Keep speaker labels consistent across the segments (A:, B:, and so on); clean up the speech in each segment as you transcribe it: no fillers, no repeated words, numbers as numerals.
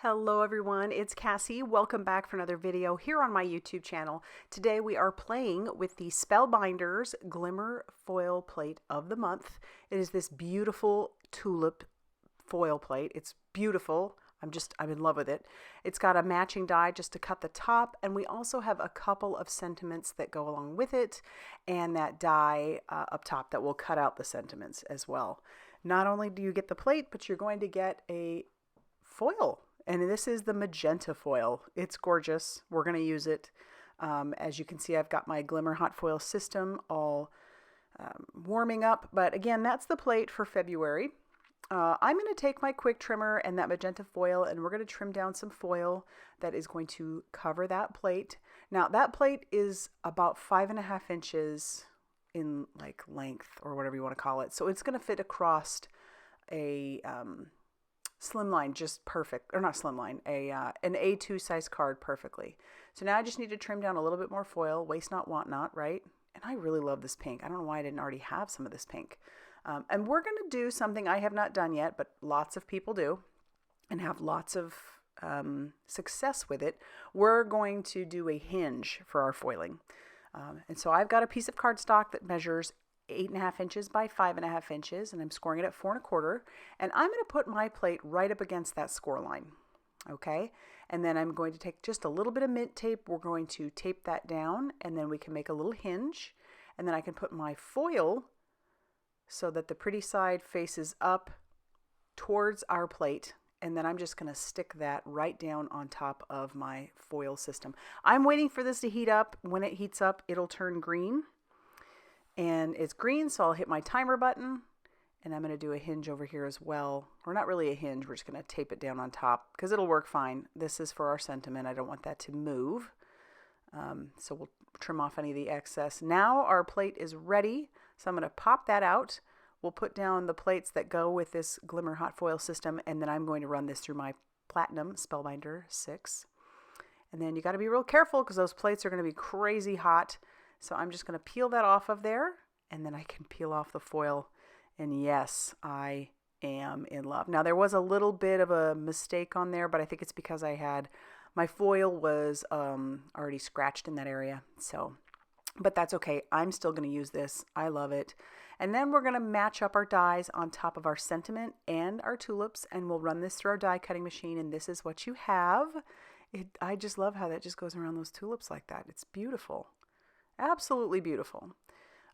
A: Hello everyone, it's Cassie. Welcome back for another video here on my YouTube channel. Today we are playing with the Spellbinders Glimmer foil plate of the month. It is this beautiful tulip foil plate. It's beautiful. I'm in love with it. It's got a matching die just to cut the top, and we also have a couple of sentiments that go along with it, and that die up top that will cut out the sentiments as well. Not only do you get the plate, but you're going to get a foil. And this is the magenta foil. It's gorgeous. We're going to use it. As you can see, I've got my Glimmer hot foil system all warming up. But again, that's the plate for February. I'm going to take my quick trimmer and that magenta foil, and we're going to trim down some foil that is going to cover that plate. Now, that plate is about 5.5 inches in like length, or whatever you want to call it. So it's going to fit across a slimline just perfect, or not slimline, an A2 size card perfectly. So now I just need to trim down a little bit more foil, waste not, want not, right? And I really love this pink. I don't know why I didn't already have some of this pink. And we're going to do something I have not done yet, but lots of people do and have lots of success with it. We're going to do a hinge for our foiling. And so I've got a piece of cardstock that measures 8.5 inches by 5.5 inches, and I'm scoring it at 4 1/4. And I'm going to put my plate right up against that score line. Okay. And then I'm going to take just a little bit of mint tape. We're going to tape that down, and then we can make a little hinge. And then I can put my foil so that the pretty side faces up towards our plate. And then I'm just going to stick that right down on top of my foil system. I'm waiting for this to heat up. When it heats up, it'll turn green. And it's green, so I'll hit my timer button, and I'm going to do a hinge over here as well. Or not really a hinge, we're just going to tape it down on top because it'll work fine. This is for our sentiment. I don't want that to move. So we'll trim off any of the excess. Now our plate is ready, so I'm going to pop that out. We'll put down the plates that go with this Glimmer hot foil system, and then I'm going to run this through my Platinum Spellbinder 6. And then you got to be real careful because those plates are going to be crazy hot. So I'm just going to peel that off of there, and then I can peel off the foil. And yes, I am in love. Now, there was a little bit of a mistake on there, but I think it's because my foil was already scratched in that area. So, but that's okay. I'm still going to use this. I love it. And then we're going to match up our dies on top of our sentiment and our tulips, and we'll run this through our die cutting machine, and this is what you have. I just love how that just goes around those tulips like that. It's beautiful. Absolutely beautiful.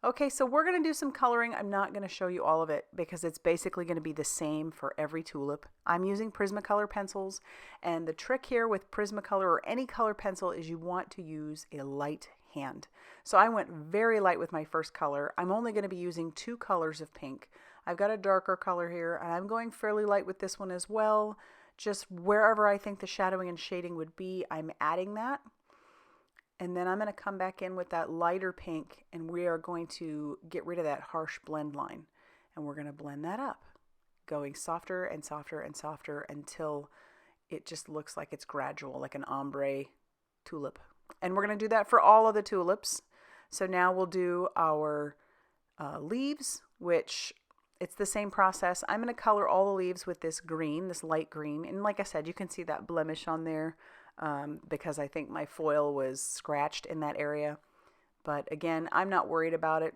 A: Okay, so we're going to do some coloring. I'm not going to show you all of it because it's basically going to be the same for every tulip. I'm using Prismacolor pencils, and the trick here with Prismacolor or any color pencil is you want to use a light hand. So I went very light with my first color. I'm only going to be using 2 colors of pink. I've got a darker color here, and I'm going fairly light with this one as well. Just wherever I think the shadowing and shading would be, I'm adding that. And then I'm going to come back in with that lighter pink, and we are going to get rid of that harsh blend line. And we're going to blend that up, going softer and softer and softer until it just looks like it's gradual, like an ombre tulip. And we're going to do that for all of the tulips. So now we'll do our leaves, which it's the same process. I'm going to color all the leaves with this green, this light green. And like I said, you can see that blemish on there. Because I think my foil was scratched in that area. But again, I'm not worried about it.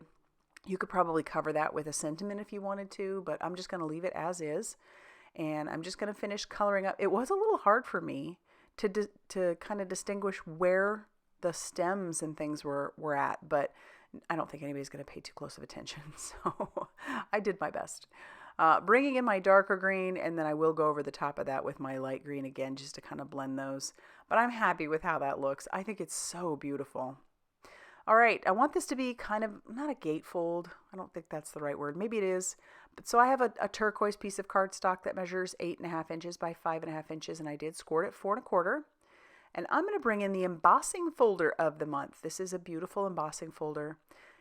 A: You could probably cover that with a sentiment if you wanted to, but I'm just going to leave it as is. And I'm just going to finish coloring up. It was a little hard for me to kind of distinguish where the stems and things were at, but I don't think anybody's going to pay too close of attention. So I did my best. Bringing in my darker green, and then I will go over the top of that with my light green again just to kind of blend those. But I'm happy with how that looks. I think it's so beautiful. All right, I want this to be kind of, not a gatefold. I don't think that's the right word. Maybe it is. But so I have a turquoise piece of cardstock that measures 8.5 inches by 5.5 inches, and I did score it at 4 1/4. And I'm going to bring in the embossing folder of the month. This is a beautiful embossing folder.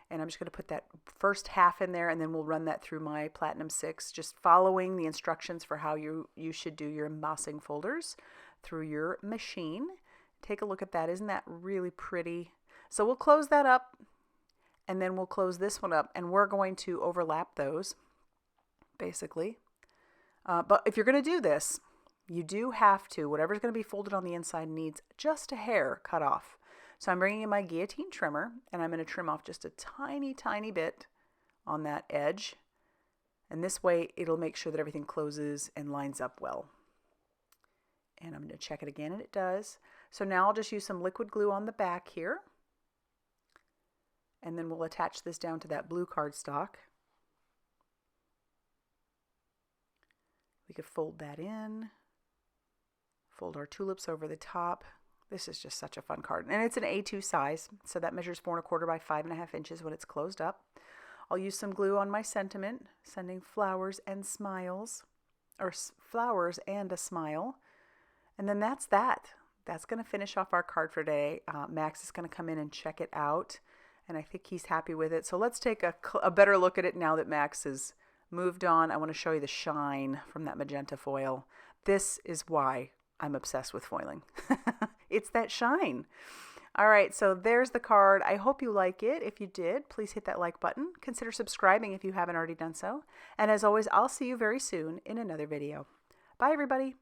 A: And I'm just going to put that first half in there, and then we'll run that through my Platinum 6, just following the instructions for how you should do your embossing folders through your machine. Take a look at that. Isn't that really pretty? So we'll close that up, and then we'll close this one up, and we're going to overlap those, basically. But if you're going to do this, You do have to, whatever's going to be folded on the inside needs just a hair cut off. So I'm bringing in my guillotine trimmer, and I'm going to trim off just a tiny, tiny bit on that edge. And this way it'll make sure that everything closes and lines up well. And I'm going to check it again, and it does. So now I'll just use some liquid glue on the back here. And then we'll attach this down to that blue cardstock. We could fold that in. Fold our tulips over the top. This is just such a fun card. And it's an A2 size, so that measures 4 1/4 by 5.5 inches when it's closed up. I'll use some glue on my sentiment, sending flowers and smiles, or flowers and a smile. And then that's that. That's going to finish off our card for today. Max is going to come in and check it out, and I think he's happy with it. So let's take a better look at it now that Max has moved on. I want to show you the shine from that magenta foil. This is why I'm obsessed with foiling. It's that shine. All right, so there's the card. I hope you like it. If you did, please hit that like button. Consider subscribing if you haven't already done so. And as always, I'll see you very soon in another video. Bye, everybody.